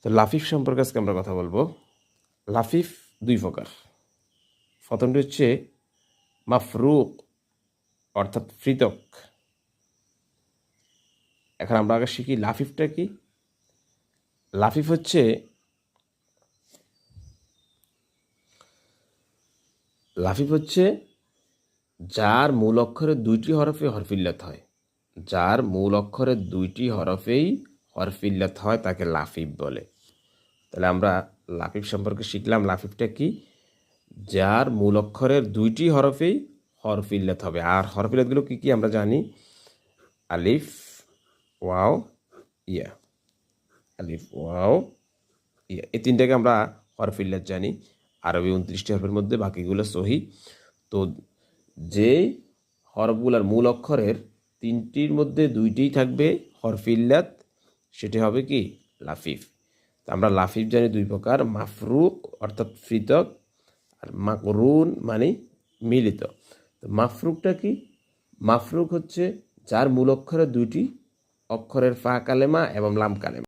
তো লাফিফ সম্পর্কে আজকে আমরা কথা বলবো। লাফিফ দুই প্রকার। প্রথমটি হচ্ছে মাফরুক অর্থাৎ পৃথক। এখন আমরা আগে শিখি লাফিফটা কি। লাফিফ হচ্ছে যার মূল অক্ষরের দুইটি হরফে হরফিল্লাত হয়। যার মূল অক্ষরের দুইটি হরফেই হরফিল্লাত হয় তাকে লাফিফ বলে। তাহলে আমরা লাফিফ সম্পর্কে শিখলাম। লাফিফটা কি? যার মূল অক্ষরের দুইটি হরফেই হরফিল্লাত হবে। আর হরফিল্লাতগুলো কি কি আমরা জানি? আলিফ, ওয়াও, ইয়া। আলিফ, ওয়াও, ইয়া, এই তিনটাকে আমরা হরফিল্লাত জানি। আরবি 29টি হরফের মধ্যে বাকিগুলো সহি। তো যে হরফগুলোর মূল অক্ষরের তিনটির মধ্যে দুইটিই থাকবে হরফিল্লাত, সেটি হবে কি? লাফিফ। তো আমরা লাফিফ জানি দুই প্রকার, মাফরুক অর্থাৎ পৃথক, আর মাকরুন মানে মিলিত। তো মাফরুকটা কি? মাফরুক হচ্ছে যার মূল অক্ষরের দুইটি অক্ষরের ফা কালেমা এবং লাম কালেমা।